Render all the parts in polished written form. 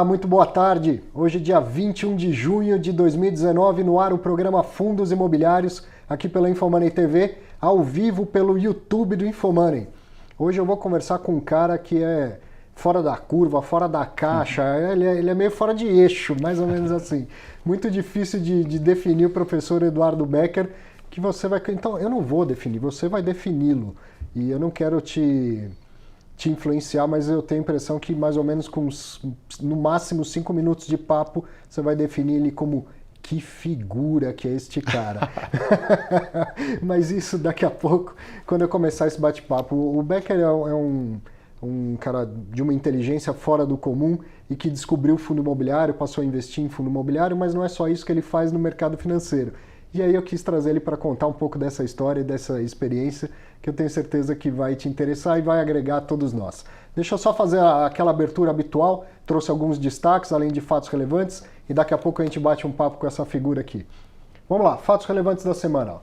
Olá, muito boa tarde. Hoje, dia 21 de junho de 2019, no ar o programa Fundos Imobiliários, aqui pela Infomoney TV, ao vivo pelo YouTube do Infomoney. Hoje eu vou conversar com um cara que é fora da curva, fora da caixa, ele é meio fora de eixo, mais ou menos assim. Muito difícil de definir o professor Eduardo Becker, que você vai... Então, eu não vou definir, você vai defini-lo. E eu não quero te influenciar, mas eu tenho a impressão que mais ou menos com no máximo 5 minutos de papo você vai definir ele como que figura que é este cara. Mas isso daqui a pouco, quando eu começar esse bate-papo. O Becker é um cara de uma inteligência fora do comum e que descobriu o fundo imobiliário, passou a investir em fundo imobiliário, mas não é só isso que ele faz no mercado financeiro. E aí eu quis trazer ele para contar um pouco dessa história e dessa experiência que eu tenho certeza que vai te interessar e vai agregar a todos nós. Deixa eu só fazer aquela abertura habitual, trouxe alguns destaques, além de fatos relevantes, e daqui a pouco a gente bate um papo com essa figura aqui. Vamos lá, fatos relevantes da semana.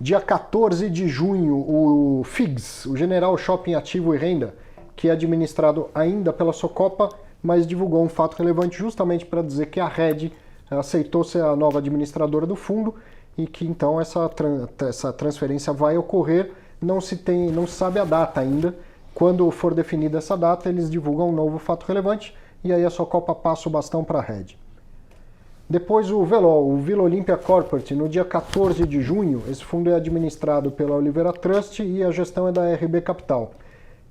Dia 14 de junho, o FIGS, o General Shopping Ativo e Renda, que é administrado ainda pela Socopa, mas divulgou um fato relevante justamente para dizer que a Rede aceitou ser a nova administradora do fundo e que então essa transferência vai ocorrer. Não se sabe a data ainda. Quando for definida essa data, eles divulgam um novo fato relevante e aí a Socopa passa o bastão para a Rede. Depois o VELOL, o Vila Olímpia Corporate, no dia 14 de junho, esse fundo é administrado pela Oliveira Trust e a gestão é da RB Capital.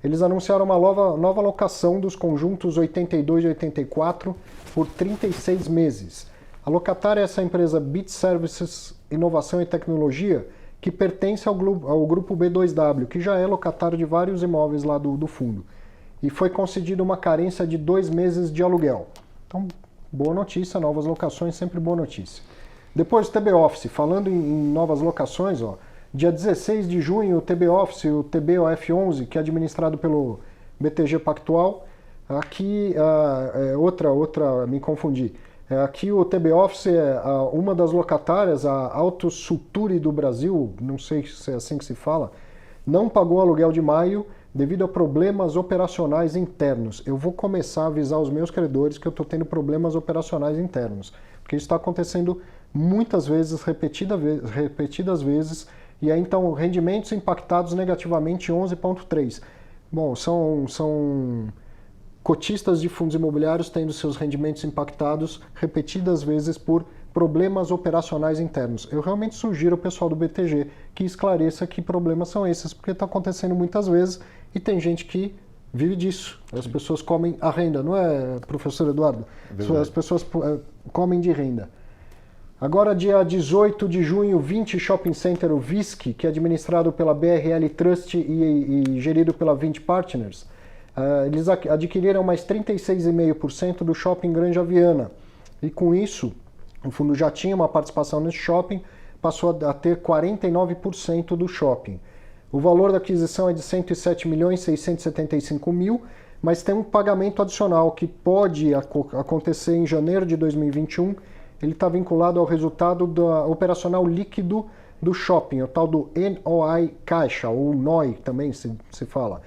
Eles anunciaram uma nova locação dos conjuntos 82 e 84 por 36 meses. A locatária é essa empresa Bit Services Inovação e Tecnologia, que pertence ao grupo B2W, que já é locatário de vários imóveis lá do fundo. E foi concedida uma carência de 2 meses de aluguel. Então, boa notícia, novas locações, sempre boa notícia. Depois o TB Office, falando em novas locações, dia 16 de junho o TB Office, o TBOF11, que é administrado pelo BTG Pactual, aqui, me confundi. Aqui o TB Office é uma das locatárias, a Auto Sulturi do Brasil, não sei se é assim que se fala, não pagou aluguel de maio devido a problemas operacionais internos. Eu vou começar a avisar os meus credores que eu estou tendo problemas operacionais internos, porque isso está acontecendo muitas vezes, repetidas vezes, e aí então rendimentos impactados negativamente 11,3. Bom, são cotistas de fundos imobiliários tendo seus rendimentos impactados repetidas vezes por problemas operacionais internos. Eu realmente sugiro ao pessoal do BTG que esclareça que problemas são esses, porque está acontecendo muitas vezes e tem gente que vive disso. As pessoas comem a renda, não é, professor Eduardo? As pessoas comem de renda. Agora, dia 18 de junho, 20 Shopping Center, o VISC, que é administrado pela BRL Trust e gerido pela 20 Partners, eles adquiriram mais 36,5% do shopping Granja Viana. E com isso, o fundo já tinha uma participação nesse shopping, passou a ter 49% do shopping. O valor da aquisição é de 107.675.000, mas tem um pagamento adicional que pode acontecer em janeiro de 2021. Ele está vinculado ao resultado operacional líquido do shopping, o tal do NOI Caixa, ou NOI também se fala.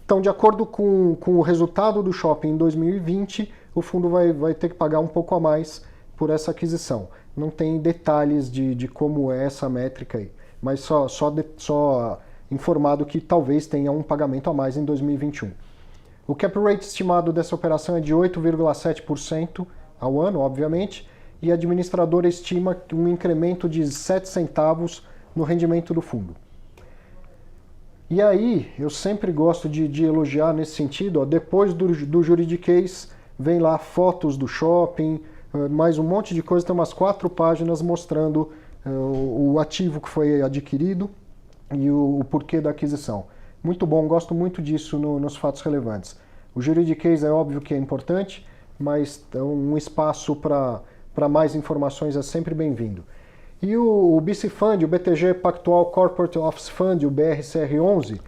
Então, de acordo com o resultado do shopping em 2020, o fundo vai ter que pagar um pouco a mais por essa aquisição. Não tem detalhes de como é essa métrica aí, mas só informado que talvez tenha um pagamento a mais em 2021. O cap rate estimado dessa operação é de 8,7% ao ano, obviamente, e a administradora estima um incremento de 7 centavos no rendimento do fundo. E aí, eu sempre gosto de elogiar nesse sentido, depois do juridiquês, vem lá fotos do shopping, mais um monte de coisa, tem umas 4 páginas mostrando o ativo que foi adquirido e o porquê da aquisição. Muito bom, gosto muito disso nos fatos relevantes. O juridiquês é óbvio que é importante, mas um espaço para mais informações é sempre bem-vindo. E o BC Fund, o BTG Pactual Corporate Office Fund, o BRCR11,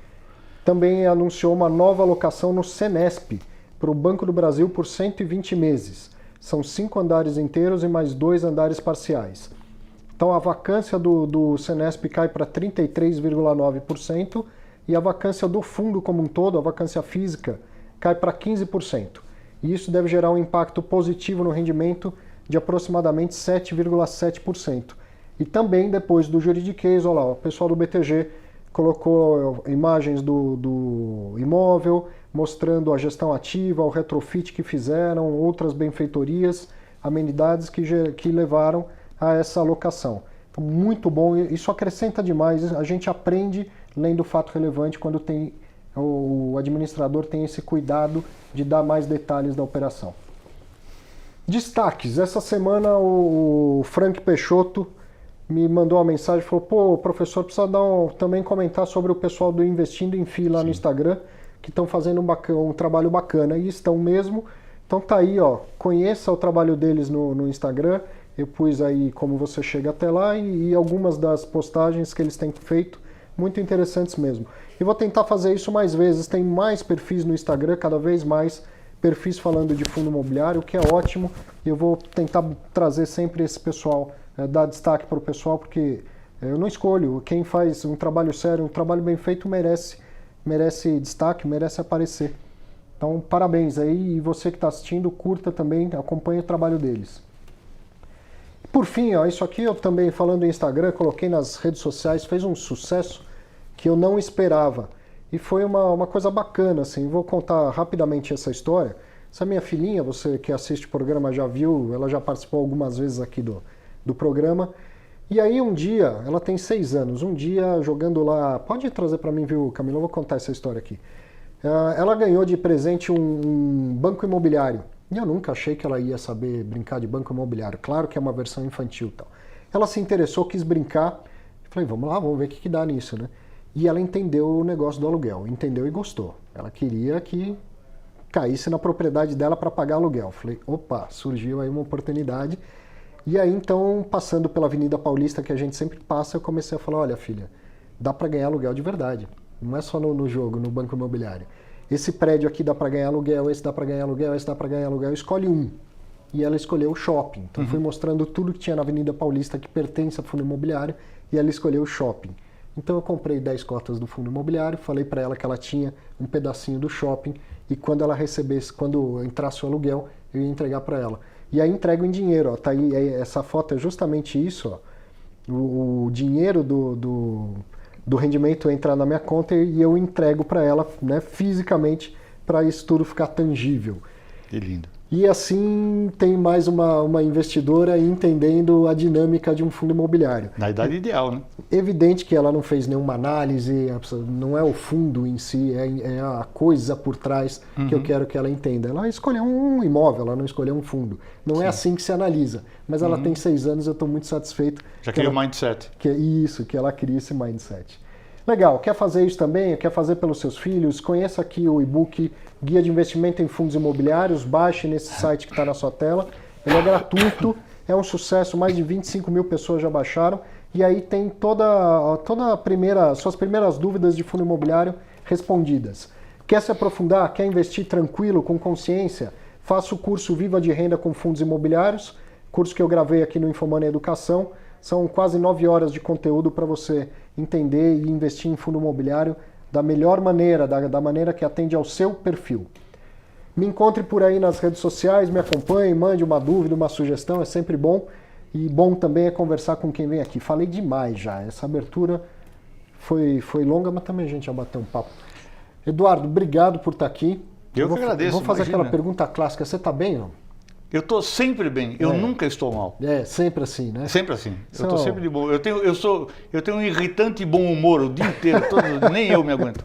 também anunciou uma nova alocação no Senesp, para o Banco do Brasil por 120 meses. São 5 andares inteiros e mais 2 andares parciais. Então a vacância do Senesp cai para 33,9% e a vacância do fundo como um todo, a vacância física, cai para 15%. e isso deve gerar um impacto positivo no rendimento de aproximadamente 7,7%. E também depois do juridiquês, olha lá, o pessoal do BTG colocou imagens do imóvel, mostrando a gestão ativa, o retrofit que fizeram, outras benfeitorias, amenidades que levaram a essa alocação. Então, muito bom, isso acrescenta demais, a gente aprende lendo o fato relevante quando o administrador tem esse cuidado de dar mais detalhes da operação. Destaques, essa semana o Frank Peixoto me mandou uma mensagem e falou, pô, professor, precisa também comentar sobre o pessoal do Investindo em FI lá no Instagram, que estão fazendo um trabalho bacana, e estão mesmo. Então tá aí, ó, conheça o trabalho deles no Instagram, eu pus aí como você chega até lá e algumas das postagens que eles têm feito, muito interessantes mesmo. E vou tentar fazer isso mais vezes, tem mais perfis no Instagram, cada vez mais perfis falando de fundo imobiliário, o que é ótimo, e eu vou tentar trazer sempre esse pessoal, dar destaque para o pessoal, porque eu não escolho, quem faz um trabalho sério, um trabalho bem feito merece destaque, merece aparecer. Então, parabéns aí, e você que está assistindo, curta também, acompanhe o trabalho deles. Por fim, ó, isso aqui eu também, falando em Instagram, coloquei nas redes sociais, fez um sucesso que eu não esperava. E foi uma coisa bacana, assim, vou contar rapidamente essa história. Essa minha filhinha, você que assiste o programa já viu, ela já participou algumas vezes aqui do programa. E aí um dia, ela tem 6 anos, um dia jogando lá, pode trazer para mim, viu, Camila? Eu vou contar essa história aqui. Ela ganhou de presente um banco imobiliário. E eu nunca achei que ela ia saber brincar de banco imobiliário. Claro que é uma versão infantil e tal. Ela se interessou, quis brincar. Falei, vamos lá, vamos ver o que dá nisso, né? E ela entendeu o negócio do aluguel, entendeu e gostou. Ela queria que caísse na propriedade dela para pagar aluguel. Falei, opa, surgiu aí uma oportunidade. E aí então, passando pela Avenida Paulista, que a gente sempre passa, eu comecei a falar, olha filha, dá para ganhar aluguel de verdade. Não é só no jogo, no banco imobiliário. Esse prédio aqui dá para ganhar aluguel, esse dá para ganhar aluguel, esse dá para ganhar aluguel, escolhe um. E ela escolheu o shopping. Então fui mostrando tudo que tinha na Avenida Paulista que pertence ao fundo imobiliário e ela escolheu o shopping. Então eu comprei 10 cotas do fundo imobiliário, falei para ela que ela tinha um pedacinho do shopping e quando ela recebesse, quando entrasse o aluguel, eu ia entregar para ela. E aí entrego em dinheiro, ó, tá aí, essa foto é justamente isso, ó, o dinheiro do rendimento entra na minha conta e eu entrego para ela, né, fisicamente, para isso tudo ficar tangível. Que lindo. E assim tem mais uma investidora entendendo a dinâmica de um fundo imobiliário. Na idade ideal, né? Evidente que ela não fez nenhuma análise, não é o fundo em si, é a coisa por trás que eu quero que ela entenda. Ela escolheu um imóvel, ela não escolheu um fundo. Não é assim que se analisa. Mas ela tem 6 anos, eu estou muito satisfeito. Já criou o mindset. Que ela cria esse mindset. Legal, quer fazer isso também? Quer fazer pelos seus filhos? Conheça aqui o e-book Guia de Investimento em Fundos Imobiliários, baixe nesse site que está na sua tela. Ele é gratuito, é um sucesso, mais de 25 mil pessoas já baixaram. E aí tem suas primeiras dúvidas de fundo imobiliário respondidas. Quer se aprofundar? Quer investir tranquilo, com consciência? Faça o curso Viva de Renda com Fundos Imobiliários, curso que eu gravei aqui no Infomoney Educação. São quase 9 horas de conteúdo para você entender e investir em fundo imobiliário da melhor maneira, da maneira que atende ao seu perfil. Me encontre por aí nas redes sociais, me acompanhe, mande uma dúvida, uma sugestão, é sempre bom. E bom também é conversar com quem vem aqui. Falei demais já, essa abertura foi longa, mas também a gente já bateu um papo. Eduardo, obrigado por estar aqui. Eu que agradeço. Vou fazer aquela pergunta clássica, você está bem, não? Eu estou sempre bem, eu nunca estou mal. É, sempre assim, né? Sempre assim. Eu estou sempre de boa. Eu tenho um irritante bom humor o dia inteiro, nem eu me aguento.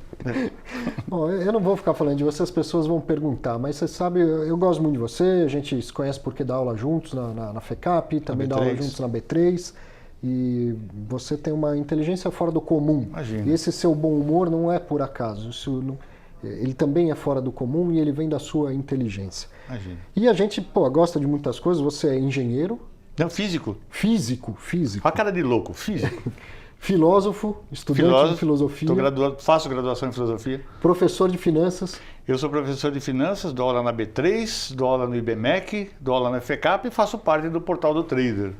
Bom, eu não vou ficar falando de você, as pessoas vão perguntar, mas você sabe, eu gosto muito de você, a gente se conhece porque dá aula juntos na FECAP, também dá aula juntos na B3, e você tem uma inteligência fora do comum. Imagina. E esse seu bom humor não é por acaso, ele também é fora do comum e ele vem da sua inteligência. Imagina. E a gente, gosta de muitas coisas, você é engenheiro. Não, físico. Físico. Olha a cara de louco, físico. Filósofo, estudante de filosofia. Faço graduação em filosofia. Professor de finanças. Eu sou professor de finanças, dou aula na B3, dou aula no IBMEC, dou aula na FECAP e faço parte do portal do Trader.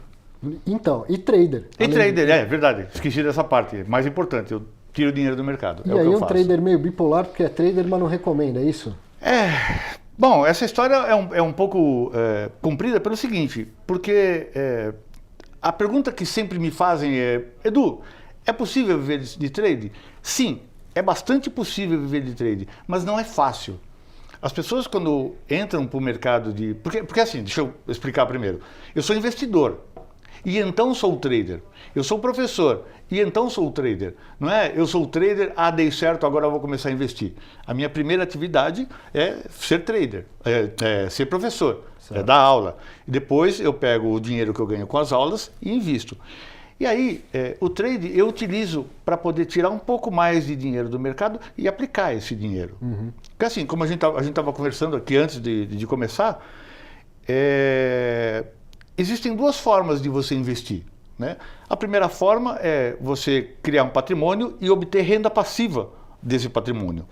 Então, e trader. É verdade, esqueci dessa parte, mais importante, eu tiro dinheiro do mercado. E aí um trader meio bipolar, porque é trader, mas não recomenda, é isso? Bom, essa história é um pouco comprida pelo seguinte, porque a pergunta que sempre me fazem é: Edu, é possível viver de trade? Sim, é bastante possível viver de trade, mas não é fácil. As pessoas, quando entram para o mercado de... Porque assim, deixa eu explicar primeiro. Eu sou investidor e então sou trader. Eu sou professor e então sou trader. Não é? Eu sou trader, dei certo, agora eu vou começar a investir. A minha primeira atividade é ser trader, ser professor, dar aula. E depois eu pego o dinheiro que eu ganho com as aulas e invisto. E aí, o trade eu utilizo para poder tirar um pouco mais de dinheiro do mercado e aplicar esse dinheiro. Porque assim, como a gente estava conversando aqui antes de começar, existem duas formas de você investir, né? A primeira forma é você criar um patrimônio e obter renda passiva desse patrimônio.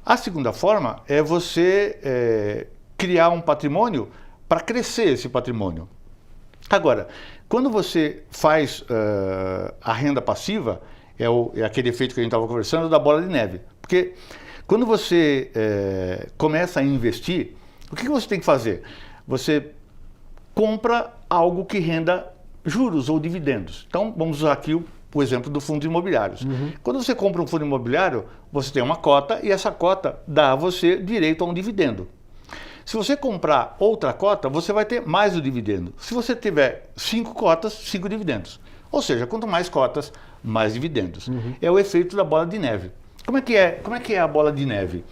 A segunda forma é você criar um patrimônio para crescer esse patrimônio. Agora, quando você faz a renda passiva, é aquele efeito que a gente estava conversando da bola de neve. Porque quando você começa a investir, o que você tem que fazer? Você compra algo que renda juros ou dividendos. Então, vamos usar aqui o exemplo do fundo imobiliários. Quando você compra um fundo imobiliário, você tem uma cota e essa cota dá a você direito a um dividendo. Se você comprar outra cota, você vai ter mais o dividendo. Se você tiver 5 cotas, 5 dividendos. Ou seja, quanto mais cotas, mais dividendos. É o efeito da bola de neve. Como é que é a bola de neve?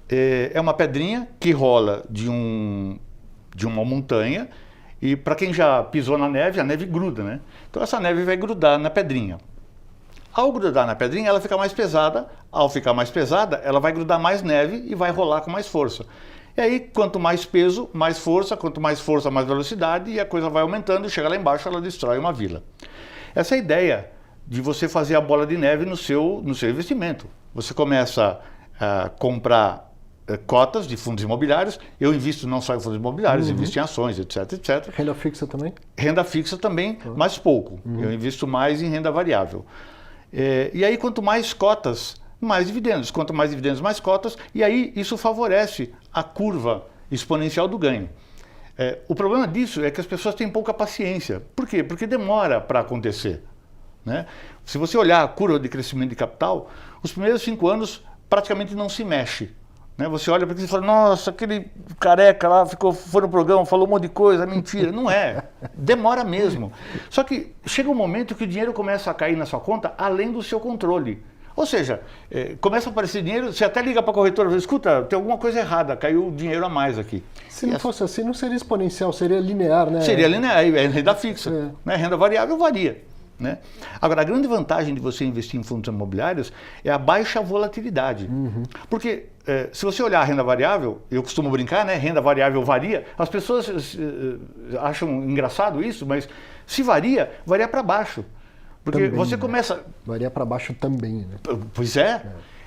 É uma pedrinha que rola de uma montanha e para quem já pisou na neve, a neve gruda, né? Então essa neve vai grudar na pedrinha. Ao grudar na pedrinha, ela fica mais pesada. Ao ficar mais pesada, ela vai grudar mais neve e vai rolar com mais força. E aí, quanto mais peso, mais força, quanto mais força, mais velocidade, e a coisa vai aumentando, e chega lá embaixo, ela destrói uma vila. Essa é a ideia de você fazer a bola de neve no seu investimento. Você começa a comprar cotas de fundos imobiliários. Eu invisto não só em fundos imobiliários, invisto em ações, etc, etc. Renda fixa também? Renda fixa também, mas pouco. Eu invisto mais em renda variável. E aí, quanto mais cotas, mais dividendos. Quanto mais dividendos, mais cotas. E aí, isso favorece a curva exponencial do ganho. O problema disso é que as pessoas têm pouca paciência. Por quê? Porque demora para acontecer, né? Se você olhar a curva de crescimento de capital, os primeiros 5 anos praticamente não se mexe, né? Você olha para aquilo e fala: nossa, aquele careca lá foi no programa, falou um monte de coisa, mentira. Não é. Demora mesmo. Só que chega um momento que o dinheiro começa a cair na sua conta além do seu controle. Ou seja, começa a aparecer dinheiro, você até liga para a corretora e fala: escuta, tem alguma coisa errada, caiu dinheiro a mais aqui. Se não fosse assim, não seria exponencial, seria linear, né? Seria linear, é renda fixa. Né? Renda variável varia, né? Agora, a grande vantagem de você investir em fundos imobiliários é a baixa volatilidade. Porque se você olhar a renda variável, eu costumo brincar, né? Renda variável varia. As pessoas acham engraçado isso, mas se varia para baixo. Porque também, você começa... Varia para baixo também, né? Pois é.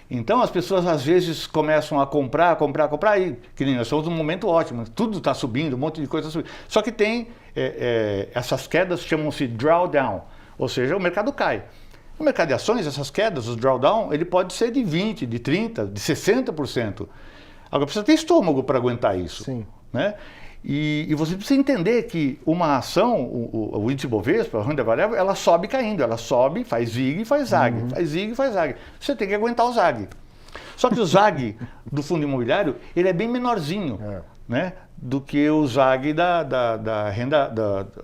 Então as pessoas às vezes começam a comprar, e que nem nós estamos num momento ótimo, tudo está subindo, um monte de coisa subindo. Só que tem essas quedas, chamam-se drawdown, ou seja, o mercado cai. No mercado de ações, essas quedas, os drawdown, ele pode ser de 20%, de 30%, de 60%. Agora precisa ter estômago para aguentar isso. Sim. Né? E você precisa entender que uma ação, o índice Bovespa, a renda variável, ela sobe caindo, ela sobe, faz zig e faz zag, faz zig e faz zag. Você tem que aguentar o zag. Só que o zag do fundo imobiliário, ele é bem menorzinho, né, do que o zag da renda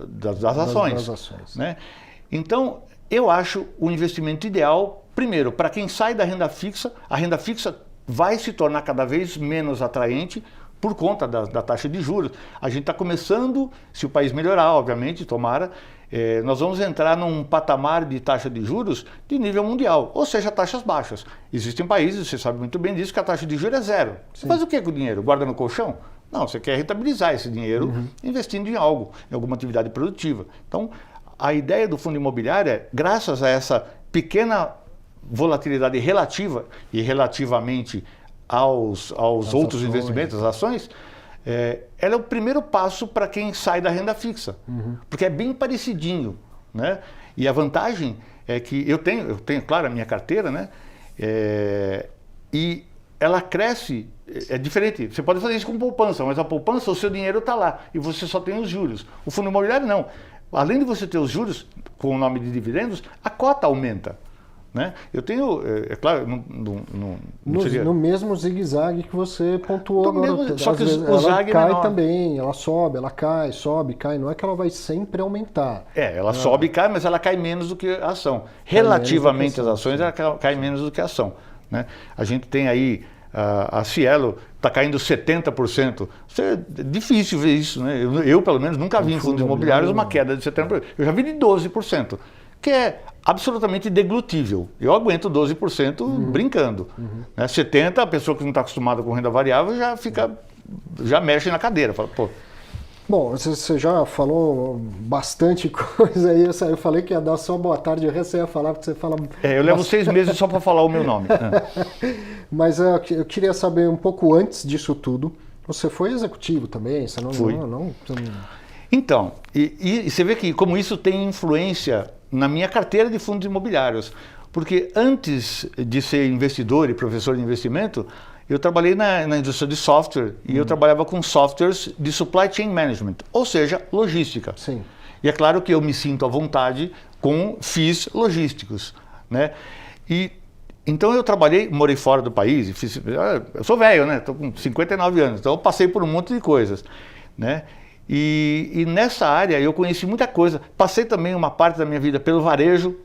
das ações. Das ações. Né? Então, eu acho o investimento ideal, primeiro, para quem sai da renda fixa, a renda fixa vai se tornar cada vez menos atraente por conta da taxa de juros. A gente está começando, se o país melhorar, obviamente, tomara, nós vamos entrar num patamar de taxa de juros de nível mundial, ou seja, taxas baixas. Existem países, você sabe muito bem disso, que a taxa de juros é zero. Você faz o que com o dinheiro? Guarda no colchão? Não, você quer rentabilizar esse dinheiro investindo em algo, em alguma atividade produtiva. Então, a ideia do fundo imobiliário é, graças a essa pequena volatilidade relativa e relativamente aos outros ações, investimentos, as ações, ela é o primeiro passo para quem sai da renda fixa, porque é bem parecidinho, né? E a vantagem é que eu tenho, claro, a minha carteira, né? E ela cresce, é diferente. Você pode fazer isso com poupança, mas a poupança, o seu dinheiro está lá e você só tem os juros. O fundo imobiliário não. Além de você ter os juros com o nome de dividendos, a cota aumenta. Né? Eu tenho, é claro, não seria... No mesmo zigue-zague que você pontuou agora. Mesmo, só que vezes, o zague cai menor. também, ela sobe, ela cai, sobe, cai. Não é que ela vai sempre aumentar. Ela sobe e cai, mas ela cai menos do que a ação. Relativamente às ações, ela cai menos do que a ação. Né? A gente tem aí, a Cielo está caindo 70%. Isso é difícil ver isso. Né? Eu, pelo menos, nunca vi em fundos imobiliários uma queda de 70%. Eu já vi de 12%. Que é absolutamente deglutível. Eu aguento 12% brincando. Né? 70%, a pessoa que não está acostumada com renda variável já mexe na cadeira. Fala, pô. Bom, você já falou bastante coisa aí. Eu falei que ia dar só boa tarde, o resto você ia falar, porque você fala... eu levo 6 meses só para falar o meu nome. Mas eu queria saber um pouco antes disso tudo. Você foi executivo também? Você não, Fui. Então, e você vê que como isso tem influência na minha carteira de fundos imobiliários. Porque antes de ser investidor e professor de investimento, eu trabalhei na indústria de software e eu trabalhava com softwares de supply chain management, ou seja, logística. Sim. E é claro que eu me sinto à vontade com FIIs logísticos. Né? Então eu morei fora do país, eu sou velho, né? Estou com 59 anos, então eu passei por um monte de coisas. Né? E nessa área eu conheci muita coisa. Passei também uma parte da minha vida pelo varejo,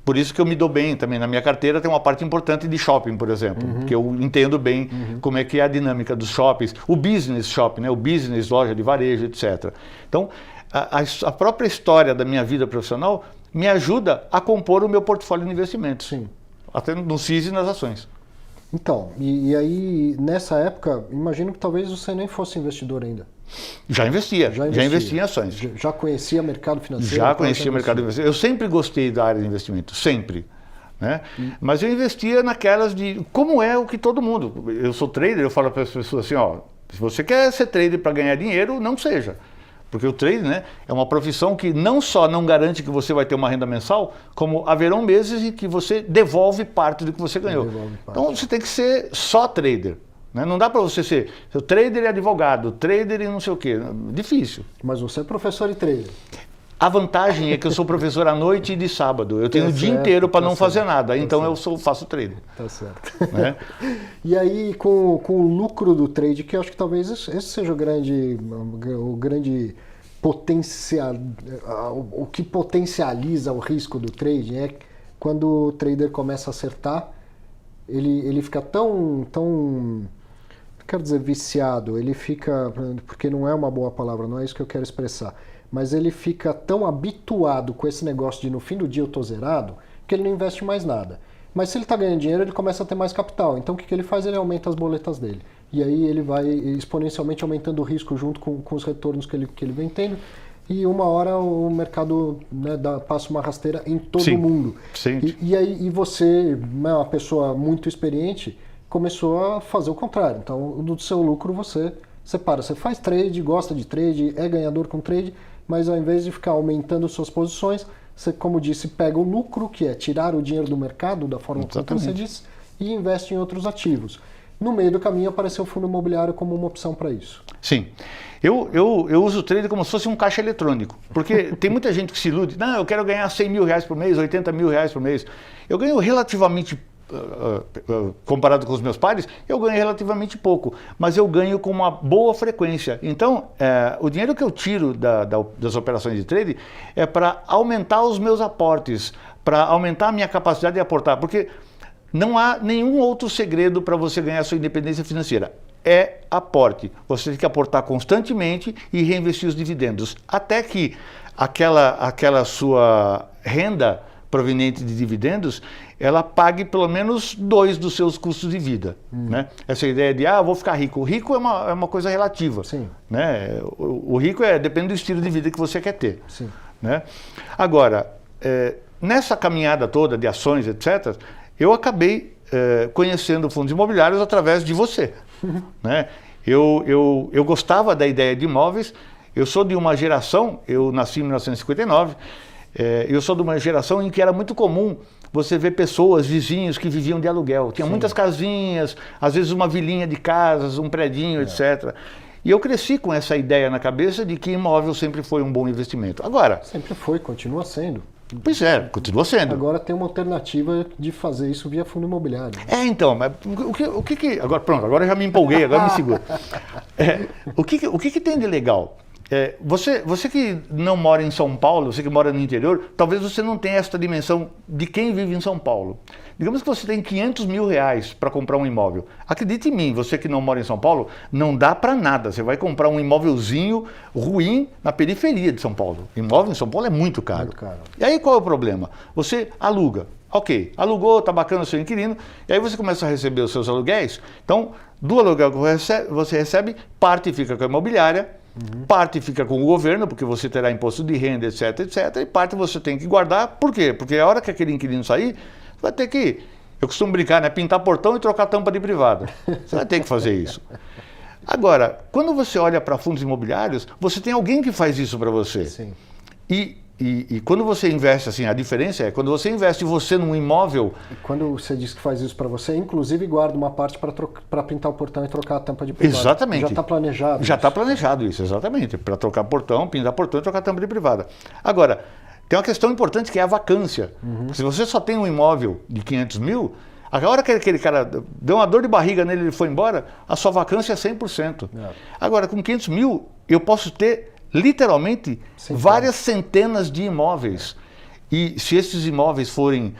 por isso que eu me dou bem também. Na minha carteira tem uma parte importante de shopping, por exemplo, que eu entendo bem como é que é a dinâmica dos shoppings, o business shopping, né? O business loja de varejo, etc. Então, a própria história da minha vida profissional me ajuda a compor o meu portfólio de investimentos. Sim. Até nos FIIs e nas ações. Então, e aí, nessa época, imagino que talvez você nem fosse investidor ainda. Já investia em ações. Já conhecia mercado financeiro? Já conhecia o mercado financeiro. Eu sempre gostei da área de investimento, sempre. Né? Mas eu investia naquelas de... Como é o que todo mundo... Eu sou trader, eu falo para as pessoas assim, ó, se você quer ser trader para ganhar dinheiro, não seja. Porque o trading, né, é uma profissão que não só não garante que você vai ter uma renda mensal, como haverão meses em que você devolve parte do que você ganhou. Então você tem que ser só trader. Né? Não dá para você ser trader e advogado, trader e não sei o quê. Difícil. Mas você é professor e trader. A vantagem é que eu sou professor à noite e de sábado. Eu tenho o dia inteiro para não fazer nada. Então eu faço trader. Tá certo. Né? E aí, com o lucro do trade, que eu acho que talvez esse seja o grande potencial, o que potencializa o risco do trading é quando o trader começa a acertar, ele fica tão não quero dizer viciado, ele fica, porque não é uma boa palavra, não é isso que eu quero expressar, mas ele fica tão habituado com esse negócio de no fim do dia eu tô zerado, que ele não investe mais nada. Mas se ele está ganhando dinheiro, ele começa a ter mais capital. Então o que ele faz? Ele aumenta as boletas dele. E aí ele vai exponencialmente aumentando o risco junto com os retornos que ele vem tendo. E uma hora o mercado, né, passa uma rasteira em todo mundo. Sim. E você, uma pessoa muito experiente, começou a fazer o contrário. Então do seu lucro você separa. Você faz trade, gosta de trade, é ganhador com trade, mas ao invés de ficar aumentando suas posições, você, como disse, pega o lucro, que é tirar o dinheiro do mercado, da forma como você disse, e investe em outros ativos. No meio do caminho apareceu o fundo imobiliário como uma opção para isso. Sim. Eu uso o trade como se fosse um caixa eletrônico, porque tem muita gente que se ilude. Não, eu quero ganhar 100 mil reais por mês, 80 mil reais por mês. Eu ganho relativamente, comparado com os meus pares, eu ganho relativamente pouco, mas eu ganho com uma boa frequência. Então, o dinheiro que eu tiro das operações de trade é para aumentar os meus aportes, para aumentar a minha capacidade de aportar, porque não há nenhum outro segredo para você ganhar sua independência financeira. É aporte. Você tem que aportar constantemente e reinvestir os dividendos, até que aquela sua renda proveniente de dividendos, ela pague pelo menos 2 dos seus custos de vida. Né? Essa ideia de, vou ficar rico. O rico é uma coisa relativa. Sim. Né? O rico depende do estilo de vida que você quer ter. Sim. Né? Agora, nessa caminhada toda de ações, etc., eu acabei conhecendo fundos imobiliários através de você. Né? Eu gostava da ideia de imóveis, eu sou de uma geração, eu nasci em 1959, Eu sou de uma geração em que era muito comum você ver pessoas, vizinhos que viviam de aluguel. Tinha muitas casinhas, às vezes uma vilinha de casas, um predinho, etc. E eu cresci com essa ideia na cabeça de que imóvel sempre foi um bom investimento. Agora... Sempre foi, continua sendo. Pois é, continua sendo. Agora tem uma alternativa de fazer isso via fundo imobiliário. Então, mas o que... Agora, pronto, agora eu já me empolguei, agora me segura. O que tem de legal? Você que não mora em São Paulo, você que mora no interior, talvez você não tenha essa dimensão de quem vive em São Paulo. Digamos que você tem 500 mil reais para comprar um imóvel. Acredite em mim, você que não mora em São Paulo, não dá para nada. Você vai comprar um imóvelzinho ruim na periferia de São Paulo. Imóvel em São Paulo é muito caro. Muito caro. E aí qual é o problema? Você aluga. Ok, alugou, tá bacana o seu inquilino, e aí você começa a receber os seus aluguéis. Então, do aluguel que você recebe, parte fica com a imobiliária, parte fica com o governo, porque você terá imposto de renda, etc, etc, e parte você tem que guardar. Por quê? Porque a hora que aquele inquilino sair, vai ter que, eu costumo brincar, né? Pintar portão e trocar tampa de privada. Você vai ter que fazer isso. Agora, quando você olha para fundos imobiliários, você tem alguém que faz isso para você. Sim. E quando você investe, assim, a diferença é quando você investe você num imóvel... E quando você diz que faz isso para você, inclusive guarda uma parte para pintar o portão e trocar a tampa de privada. Exatamente. Já está planejado. Já está planejado isso, exatamente. Para trocar portão, pintar portão e trocar tampa de privada. Agora, tem uma questão importante que é a vacância. Se você só tem um imóvel de 500 mil, a hora que aquele cara deu uma dor de barriga nele e ele foi embora, a sua vacância é 100%. Agora, com 500 mil, eu posso ter literalmente várias centenas de imóveis. E se esses imóveis forem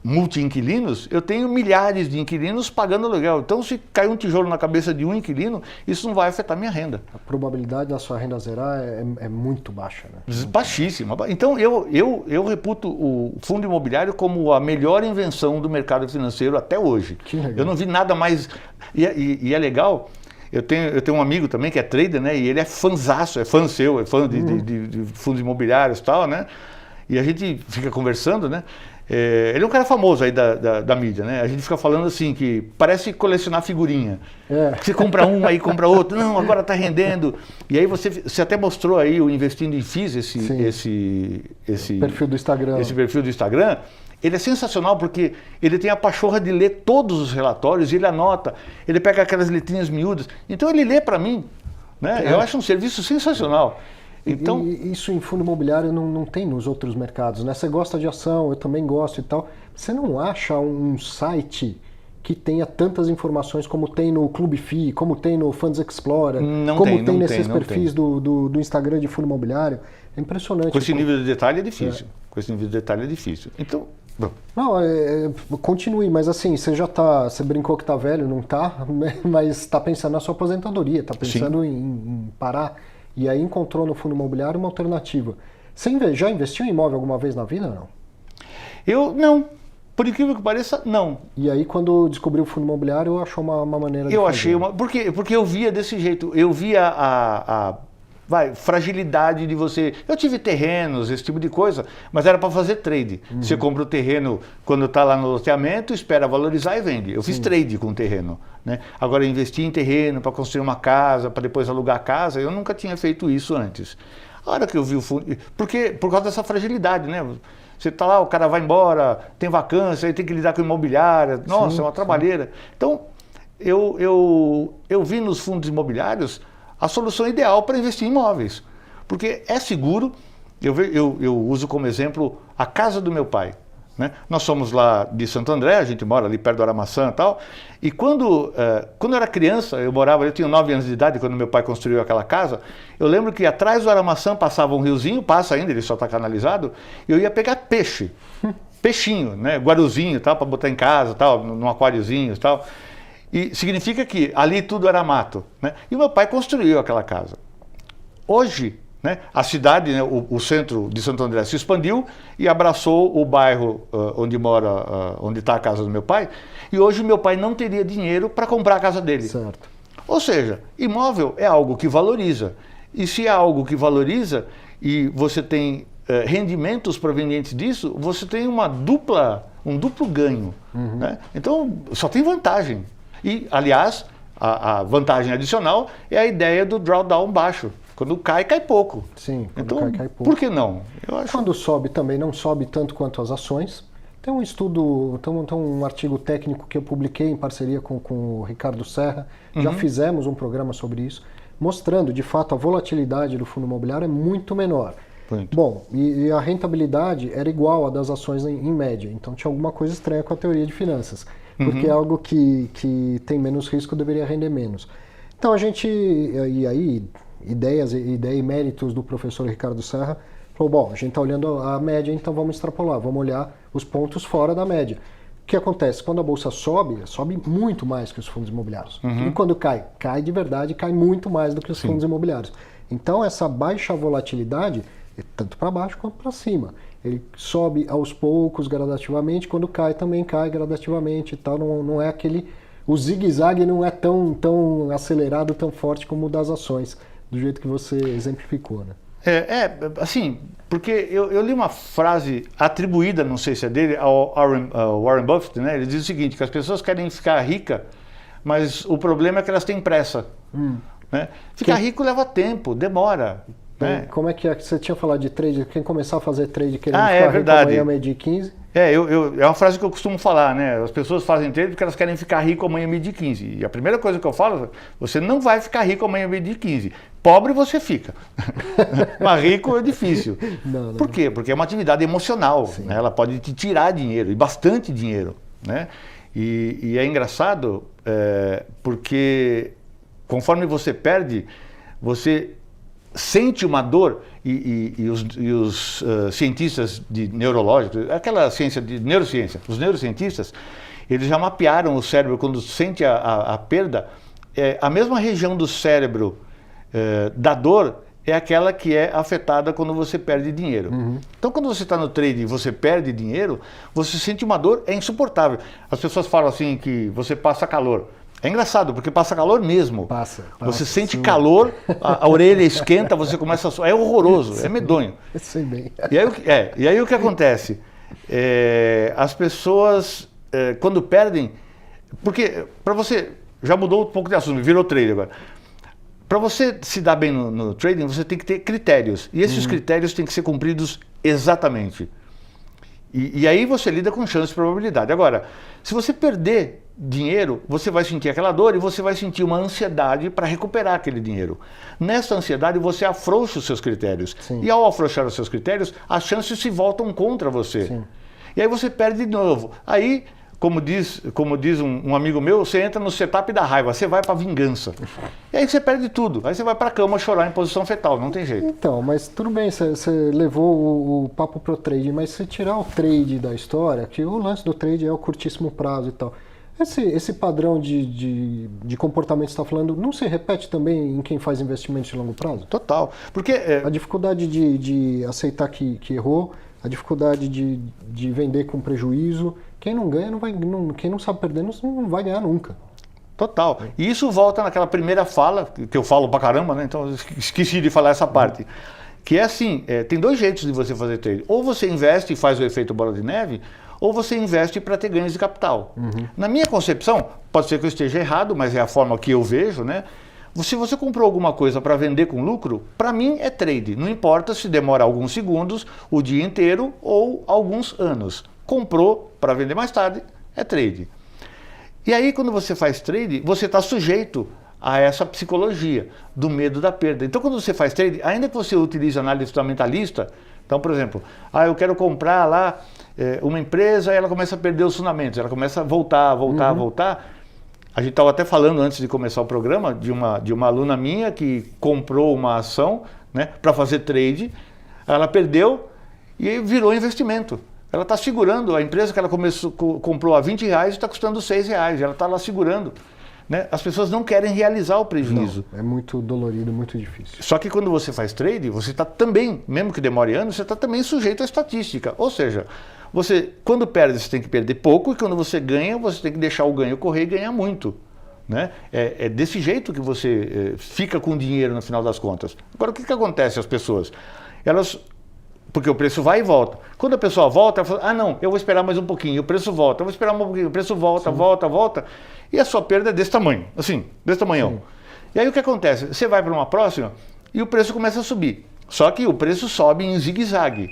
multi-inquilinos, eu tenho milhares de inquilinos pagando aluguel. Então, se cair um tijolo na cabeça de um inquilino, isso não vai afetar minha renda. A probabilidade da sua renda zerar é muito baixa, né? Baixíssima. Então, eu reputo o fundo imobiliário como a melhor invenção do mercado financeiro até hoje. Que legal. Eu não vi nada mais... E é legal... Eu tenho um amigo também que é trader, né? E ele é fãzaço, é fã seu, é fã de fundos imobiliários e tal, né? E a gente fica conversando, né? Ele é um cara famoso aí da mídia, né? A gente fica falando assim, que parece colecionar figurinha. Você compra um, aí compra outro, não, agora tá rendendo. E aí você até mostrou aí o Investindo em FIIs, esse perfil do Instagram. Esse perfil do Instagram. Ele é sensacional porque ele tem a pachorra de ler todos os relatórios, ele anota, ele pega aquelas letrinhas miúdas. Então ele lê para mim, né? Eu acho um serviço sensacional. Então, e isso em fundo imobiliário não tem nos outros mercados, né? Você gosta de ação, eu também gosto e tal. Você não acha um site que tenha tantas informações como tem no Clube FI, como tem no Funds Explorer, como tem nesses perfis do Instagram de fundo imobiliário? É impressionante. Com esse nível de detalhe é difícil. Com esse nível de detalhe é difícil. Então... Bom. Não, continue, mas assim, você brincou que tá velho, não tá, mas está pensando na sua aposentadoria, está pensando em parar, e aí encontrou no fundo imobiliário uma alternativa. Você já investiu em imóvel alguma vez na vida ou não? Eu não. Por incrível que pareça, não. E aí, quando descobriu o fundo imobiliário, achou uma maneira de fazer. Eu achei uma... Porque eu via desse jeito, eu via fragilidade de você... Eu tive terrenos, esse tipo de coisa, mas era para fazer trade. Você compra o terreno quando está lá no loteamento, espera valorizar e vende. Eu fiz trade com o terreno, né? Agora, investir em terreno para construir uma casa, para depois alugar a casa, eu nunca tinha feito isso antes. A hora que eu vi o fundo... Por causa dessa fragilidade, né? Você está lá, o cara vai embora, tem vacância, aí tem que lidar com imobiliária. Nossa, é uma trabalheira. Então, eu vi nos fundos imobiliários a solução ideal para investir em imóveis. Porque é seguro, eu uso como exemplo a casa do meu pai. Né? Nós somos lá de Santo André, a gente mora ali perto do Aramaçã e tal. E quando eu era criança, eu tinha 9 anos de idade quando meu pai construiu aquela casa. Eu lembro que atrás do Aramaçã passava um riozinho, passa ainda, ele só está canalizado. E eu ia pegar peixe, peixinho, né? Guaruzinho, tal, para botar em casa, tal, num aquáriozinho e tal. E significa que ali tudo era mato, né? E o meu pai construiu aquela casa. Hoje, né, a cidade, né, o centro de Santo André se expandiu e abraçou o bairro onde está a casa do meu pai. E hoje meu pai não teria dinheiro para comprar a casa dele. Certo. Ou seja, imóvel é algo que valoriza. E se é algo que valoriza e você tem rendimentos provenientes disso, você tem um duplo ganho. Né? Então, só tem vantagem. E, aliás, a vantagem adicional é a ideia do drawdown baixo. Sim. Cai pouco. Sim, quando Então, cai pouco. por que não? Eu acho. Quando sobe também não sobe tanto quanto as ações. Tem um estudo, tem um artigo técnico que eu publiquei em parceria com o Ricardo Serra. Já fizemos um programa sobre isso, mostrando de fato a volatilidade do fundo imobiliário é muito menor. Muito. Bom, e a rentabilidade era igual à das ações em média. Então tinha alguma coisa estranha com a teoria de finanças. Porque é algo que tem menos risco deveria render menos. Então a gente, e aí, ideia e méritos do professor Ricardo Serra, falou, bom, a gente está olhando a média, então vamos extrapolar, vamos olhar os pontos fora da média. O que acontece? Quando a bolsa sobe muito mais que os fundos imobiliários. E quando cai de verdade, cai muito mais do que os fundos imobiliários. Então essa baixa volatilidade é tanto para baixo quanto para cima. Ele sobe aos poucos, gradativamente, quando cai também cai gradativamente e tal. Não é aquele... O zigue-zague não é tão acelerado, tão forte como o das ações, do jeito que você exemplificou, né? Assim, porque eu li uma frase atribuída, não sei se é dele, ao Warren Buffett, né? Ele diz o seguinte, que as pessoas querem ficar ricas, mas o problema é que elas têm pressa. Né? Ficar rico leva tempo, demora. Né? Como é que é? Você tinha falado de trade, quem começar a fazer trade querendo ficar rico verdade. amanhã meio-dia 15? É uma frase que eu costumo falar, né? As pessoas fazem trade porque elas querem ficar rico amanhã meio-dia 15. E a primeira coisa que eu falo, você não vai ficar rico amanhã meio-dia 15. Pobre você fica. Mas rico é difícil. Não. Por quê? Porque é uma atividade emocional. Né? Ela pode te tirar dinheiro, e bastante dinheiro. Né? E é engraçado porque conforme você perde, você sente uma dor e os cientistas neurológicos, aquela ciência de neurociência, os neurocientistas, eles já mapearam o cérebro quando sente a perda, a mesma região do cérebro da dor é aquela que é afetada quando você perde dinheiro. Então, quando você está no trade e você perde dinheiro, você sente uma dor, é insuportável. As pessoas falam assim que você passa calor. É engraçado, porque passa calor mesmo. Passa, você sente calor, a orelha esquenta, você começa a suar. É horroroso, é medonho. Sei bem. E aí o que acontece? As pessoas, quando perdem... Porque, para você... Já mudou um pouco de assunto, virou trader agora. Para você se dar bem no trading, você tem que ter critérios. E esses critérios têm que ser cumpridos exatamente. E aí você lida com chance e probabilidade. Agora, se você perder dinheiro, você vai sentir aquela dor e você vai sentir uma ansiedade para recuperar aquele dinheiro. Nessa ansiedade, você afrouxa os seus critérios. Sim. E ao afrouxar os seus critérios, as chances se voltam contra você. Sim. E aí você perde de novo. Aí, como diz um amigo meu, você entra no setup da raiva, você vai para vingança. E aí você perde tudo. Aí você vai para a cama chorar em posição fetal, não tem jeito. Então, mas tudo bem, você levou o papo pro trade, mas se tirar o trade da história, que o lance do trade é o curtíssimo prazo e tal, esse padrão de comportamento que você está falando não se repete também em quem faz investimentos de longo prazo? Total. Porque a dificuldade de aceitar que errou, a dificuldade de vender com prejuízo, quem não ganha não vai, quem não sabe perder não vai ganhar nunca. Total. E isso volta naquela primeira fala, que eu falo pra caramba, né? Então eu esqueci de falar essa parte. Que é assim, tem dois jeitos de você fazer trade. Ou você investe e faz o efeito bola de neve, ou você investe para ter ganhos de capital. Na minha concepção, pode ser que eu esteja errado, mas é a forma que eu vejo, né? Se você comprou alguma coisa para vender com lucro, para mim é trade. Não importa se demora alguns segundos, o dia inteiro ou alguns anos. Comprou para vender mais tarde, é trade. E aí, quando você faz trade, você está sujeito a essa psicologia do medo da perda. Então, quando você faz trade, ainda que você utilize análise fundamentalista, então, por exemplo, eu quero comprar lá uma empresa e ela começa a perder os fundamentos, ela começa a voltar. A gente estava até falando antes de começar o programa de uma aluna minha que comprou uma ação, né, para fazer trade, ela perdeu e aí virou investimento. Ela está segurando a empresa que ela comprou a R$20 e está custando R$6, ela está lá segurando. Né? As pessoas não querem realizar o prejuízo. Não, é muito dolorido, muito difícil. Só que quando você faz trade, você está também, mesmo que demore anos, você está também sujeito à estatística. Ou seja, você, quando perde, você tem que perder pouco, e quando você ganha, você tem que deixar o ganho correr e ganhar muito. Né? É desse jeito que você fica com dinheiro no final das contas. Agora, o que acontece às pessoas? Porque o preço vai e volta. Quando a pessoa volta, ela fala, não, eu vou esperar mais um pouquinho, o preço volta, eu vou esperar um pouquinho, o preço volta, volta, e a sua perda é desse tamanho, assim, desse tamanhão. Sim. E aí o que acontece? Você vai para uma próxima, e o preço começa a subir. Só que o preço sobe em zigue-zague.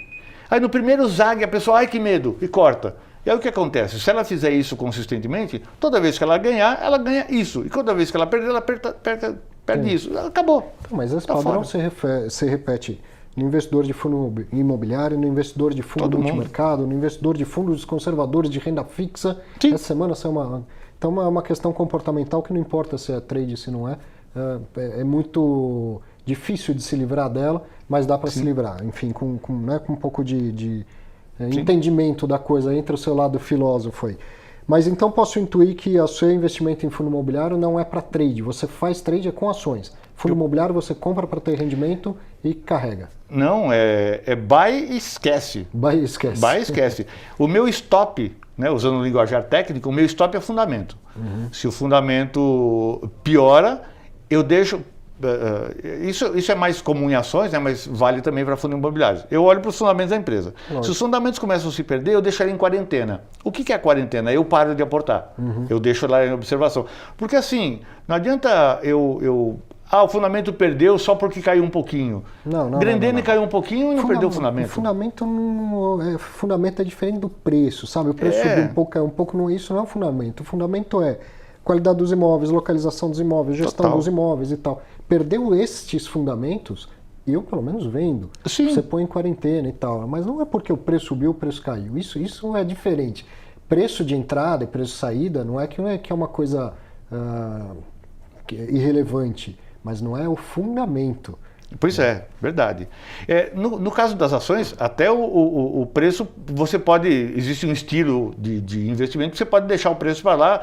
Aí no primeiro zague a pessoa, ai que medo, e corta. E aí o que acontece? Se ela fizer isso consistentemente, toda vez que ela ganhar, ela ganha isso. E toda vez que ela perder, ela perde isso. Acabou. Mas esse Tá padrão fora. se repete no investidor de fundo imobiliário, no investidor de fundo Todo mundo. multimercado, no investidor de fundos conservadores de renda fixa. Sim. Essa semana saiu uma... Então é uma questão comportamental que não importa se é trade, se não é. É muito difícil de se livrar dela, mas dá para se livrar. Enfim, com um pouco de entendimento da coisa, entre o seu lado filósofo aí. Mas então posso intuir que o seu investimento em fundo imobiliário não é para trade. Você faz trade com ações. Fundo imobiliário você compra para ter rendimento e carrega. Não, é buy e esquece. Buy e esquece. Buy e esquece. O meu stop, né, usando o linguajar técnico, o meu stop é fundamento. Se o fundamento piora, eu deixo... Isso é mais comum em ações, né, mas vale também para fundos imobiliários. Eu olho para os fundamentos da empresa. Lógico. Se os fundamentos começam a se perder, eu deixo ele em quarentena. O que é a quarentena? Eu paro de aportar. Eu deixo lá em observação. Porque assim, não adianta o fundamento perdeu só porque caiu um pouquinho. Não. Grendene caiu um pouquinho e não perdeu o fundamento. Fundamento é diferente do preço, sabe? O preço subiu um pouco, não, isso não é o fundamento. O fundamento é qualidade dos imóveis, localização dos imóveis, gestão Total. dos imóveis e tal. Perdeu estes fundamentos, eu pelo menos vendo. Sim. Você põe em quarentena e tal. Mas não é porque o preço subiu, o preço caiu. Isso é diferente. Preço de entrada e preço de saída não é que é uma coisa irrelevante, mas não é o fundamento. Pois é, verdade. No caso das ações, até o preço, você pode, existe um estilo de investimento que você pode deixar o preço para lá,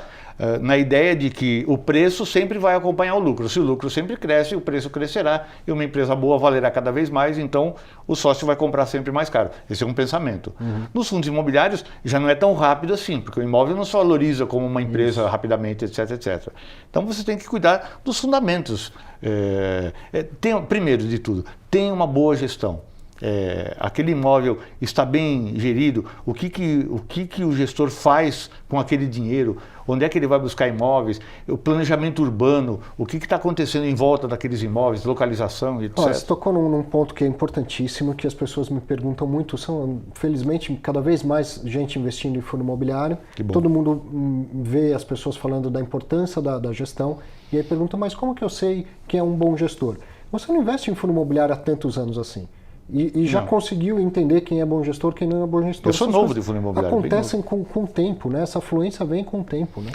na ideia de que o preço sempre vai acompanhar o lucro. Se o lucro sempre cresce, o preço crescerá e uma empresa boa valerá cada vez mais, então o sócio vai comprar sempre mais caro. Esse é um pensamento. Nos fundos imobiliários já não é tão rápido assim, porque o imóvel não se valoriza como uma empresa rapidamente, etc, etc. Então você tem que cuidar dos fundamentos. Primeiro de tudo, tem uma boa gestão. Aquele imóvel está bem gerido, o que o gestor faz com aquele dinheiro, onde é que ele vai buscar imóveis, o planejamento urbano, o que está acontecendo em volta daqueles imóveis, localização, etc. Você tocou num ponto que é importantíssimo, que as pessoas me perguntam muito, felizmente, cada vez mais gente investindo em fundo imobiliário, todo mundo vê as pessoas falando da importância da gestão, e aí pergunta, mas como que eu sei quem é um bom gestor? Você não investe em fundo imobiliário há tantos anos assim. E já conseguiu entender quem é bom gestor, quem não é bom gestor. Eu sou novo de fundo imobiliário. Acontecem com o tempo, né? Essa fluência vem com o tempo, né?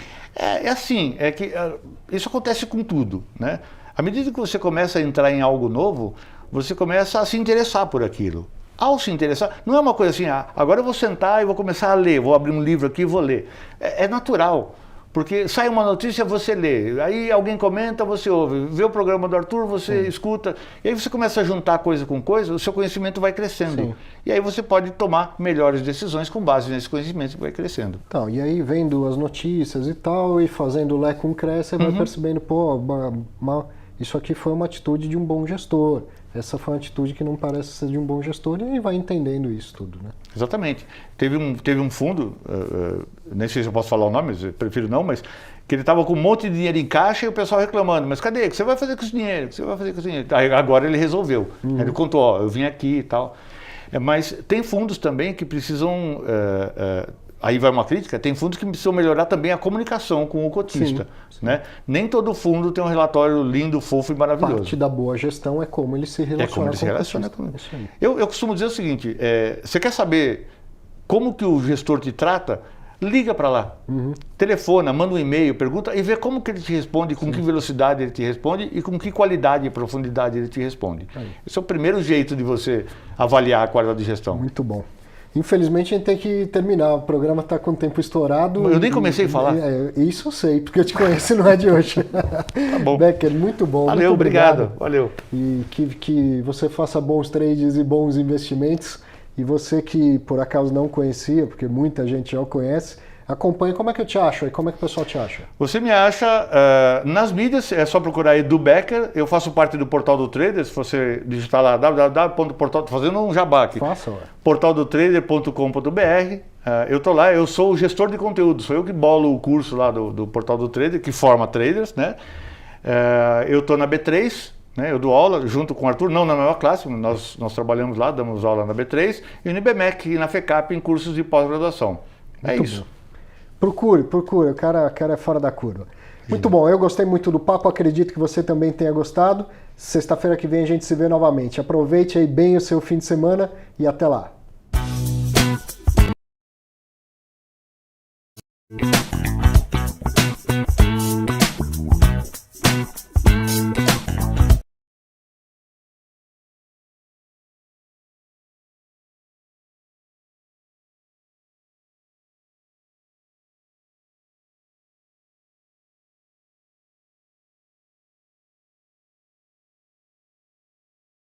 Isso acontece com tudo, né? À medida que você começa a entrar em algo novo, você começa a se interessar por aquilo. Ao se interessar, não é uma coisa assim, agora eu vou sentar e vou começar a ler, vou abrir um livro aqui e vou ler. É natural. Porque sai uma notícia, você lê, aí alguém comenta, você ouve, vê o programa do Arthur, você escuta, e aí você começa a juntar coisa com coisa, o seu conhecimento vai crescendo. Sim. E aí você pode tomar melhores decisões com base nesse conhecimento que vai crescendo. Então, e aí vendo as notícias e tal, e fazendo o Lé com Cresce, você vai percebendo, isso aqui foi uma atitude de um bom gestor. Essa foi uma atitude que não parece ser de um bom gestor, e aí vai entendendo isso tudo, né? Exatamente. Teve um fundo, nem sei se eu posso falar o nome, eu prefiro não, mas que ele estava com um monte de dinheiro em caixa e o pessoal reclamando, mas cadê? O que você vai fazer com esse dinheiro? O que você vai fazer com esse dinheiro? Aí, agora ele resolveu. Ele contou, eu vim aqui e tal. Mas tem fundos também que precisam... Aí vai uma crítica, tem fundos que precisam melhorar também a comunicação com o cotista. Sim. Né? Nem todo fundo tem um relatório lindo, fofo e maravilhoso. Parte da boa gestão é como ele se relaciona com o cotista. Eu costumo dizer o seguinte, você quer saber como que o gestor te trata? Liga para lá, telefona, manda um e-mail, pergunta e vê como que ele te responde, com que velocidade ele te responde e com que qualidade e profundidade ele te responde. Esse é o primeiro jeito de você avaliar a qualidade de gestão. Muito bom. Infelizmente a gente tem que terminar, o programa está com o tempo estourado. Eu nem comecei a falar. Isso eu sei, porque eu te conheço, não é de hoje. Tá bom. Becker, muito bom. Valeu, muito obrigado. Valeu. E que você faça bons trades e bons investimentos. E você que por acaso não conhecia, porque muita gente já o conhece, acompanha. Como é que eu te acho aí? Como é que o pessoal te acha? Você me acha nas mídias, é só procurar Edu Becker. Eu faço parte do Portal do Trader. Se você digitar lá www.portal, tô fazendo um jabá aqui. Faça, ué. portaldotrader.com.br. Eu estou lá, eu sou o gestor de conteúdo, sou eu que bolo o curso lá do Portal do Trader, que forma traders, né? Eu estou na B3, né? Eu dou aula junto com o Arthur, não na mesma classe, nós trabalhamos lá, damos aula na B3 e no IBMEC e na FECAP em cursos de pós-graduação. É Muito isso. bom. Procure, o cara é fora da curva. Muito bom, eu gostei muito do papo, acredito que você também tenha gostado. Sexta-feira que vem a gente se vê novamente. Aproveite aí bem o seu fim de semana e até lá.